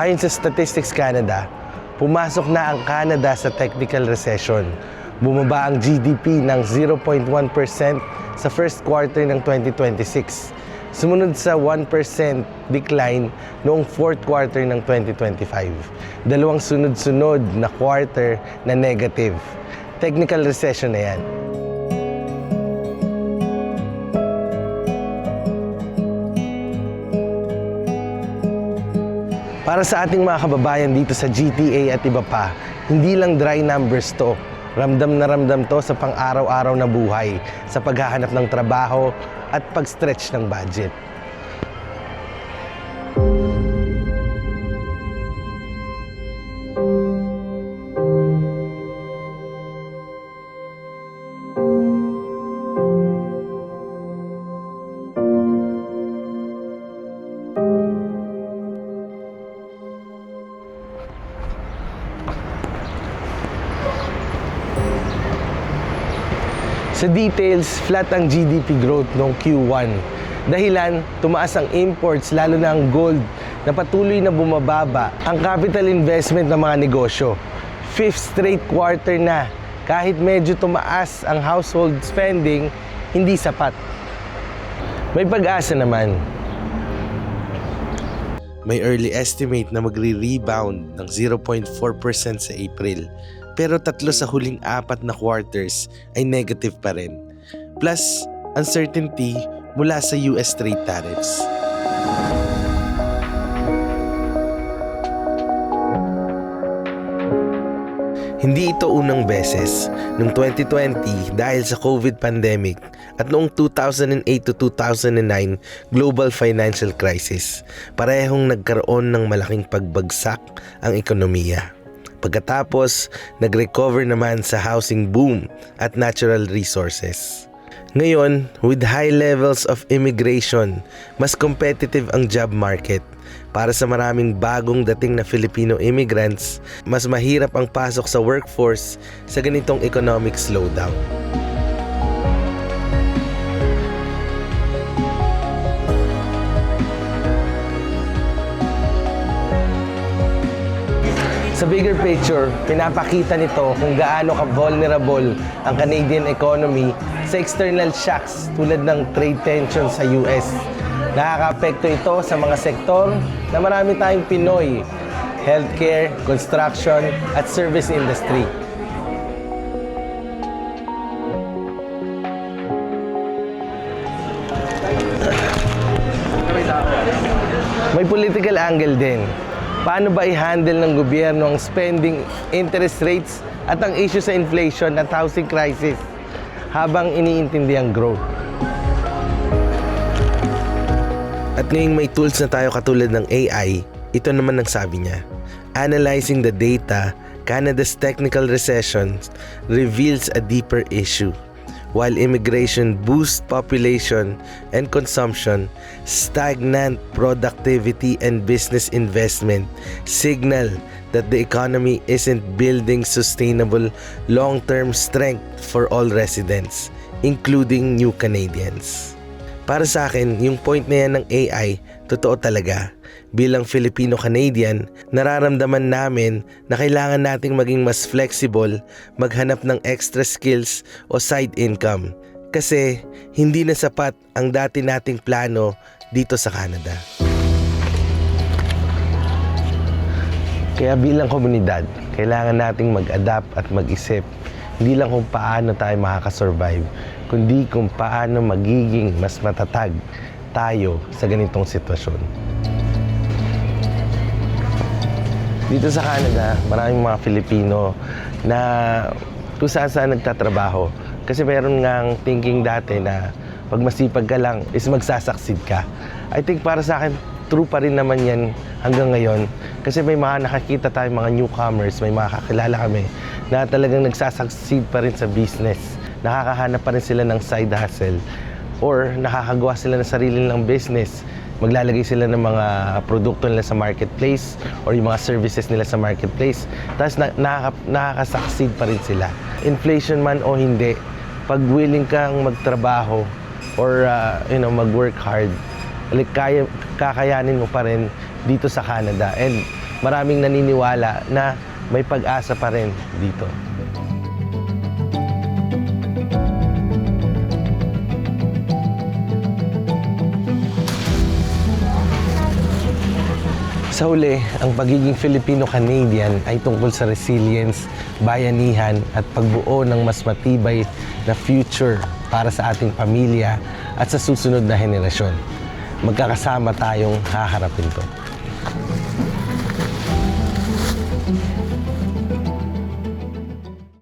Ayon sa Statistics Canada, pumasok na ang Canada sa technical recession. Bumaba ang GDP ng 0.1% sa first quarter ng 2026. Sumunod sa 1% decline noong fourth quarter ng 2025. Dalawang sunod-sunod na quarter na negative. Technical recession na yan. Para sa ating mga kababayan dito sa GTA at iba pa, hindi lang dry numbers to. Ramdam na ramdam to sa pang-araw-araw na buhay, sa paghahanap ng trabaho at pag-stretch ng budget. Sa details, flat ang GDP growth noong Q1. Dahilan, tumaas ang imports lalo na ang gold na patuloy na bumababa ang capital investment ng mga negosyo. Fifth straight quarter na, kahit medyo tumaas ang household spending, hindi sapat. May pag-asa naman. May early estimate na magre-rebound ng 0.4% sa April. Pero 3 sa huling 4 na quarters ay negative pa rin. Plus, uncertainty mula sa US trade tariffs. Hindi ito unang beses. Noong 2020 dahil sa COVID pandemic at noong 2008 to 2009 global financial crisis, parehong nagkaroon ng malaking pagbagsak ang ekonomiya. Pagkatapos, nag-recover naman sa housing boom at natural resources. Ngayon, with high levels of immigration, mas competitive ang job market. Para sa maraming bagong dating na Filipino immigrants, mas mahirap ang pasok sa workforce sa ganitong economic slowdown. Sa bigger picture, pinapakita nito kung gaano ka-vulnerable ang Canadian economy sa external shocks tulad ng trade tension sa US. Nakaka-apekto ito sa mga sektor na marami tayong Pinoy, healthcare, construction, at service industry. May political angle din. Paano ba i-handle ng gobyerno ang spending, interest rates at ang issue sa inflation at housing crisis habang iniintindi ang growth? At ngayong may tools na tayo katulad ng AI, ito naman ang sabi niya. Analyzing the data, Canada's technical recession reveals a deeper issue. While immigration boosts population and consumption, stagnant productivity and business investment signal that the economy isn't building sustainable long-term strength for all residents, including new Canadians. Para sa akin, yung point na yan ng AI, totoo talaga. Bilang Filipino-Canadian, nararamdaman namin na kailangan nating maging mas flexible, maghanap ng extra skills o side income. Kasi hindi na sapat ang dati nating plano dito sa Canada. Kaya bilang komunidad, kailangan nating mag-adapt at mag-isip. Hindi lang kung paano tayo makakasurvive, kundi kung paano magiging mas matatag tayo sa ganitong sitwasyon. Dito sa Canada, maraming mga Filipino na kung saan nagtatrabaho. Kasi meron ngang thinking dati na pag masipag ka lang is magsasucceed ka. I think para sa akin, true pa rin naman yan hanggang ngayon. Kasi may mga nakakita tayong mga newcomers, may mga kakilala kami na talagang nagsasucceed pa rin sa business. Nakakahanap pa rin sila ng side hustle or nakakagawa sila ng sarili nilang business. Maglalagay sila ng mga produkto nila sa marketplace or yung mga services nila sa marketplace. Tapos nakaka-succeed pa rin sila. Inflation man o hindi, pag willing kang magtrabaho or mag-work hard, kakayanin mo pa rin dito sa Canada. And maraming naniniwala na may pag-asa pa rin dito. Sa huli, ang pagiging Filipino-Canadian ay tungkol sa resilience, bayanihan at pagbuo ng mas matibay na future para sa ating pamilya at sa susunod na henerasyon. Magkakasama tayong haharapin to.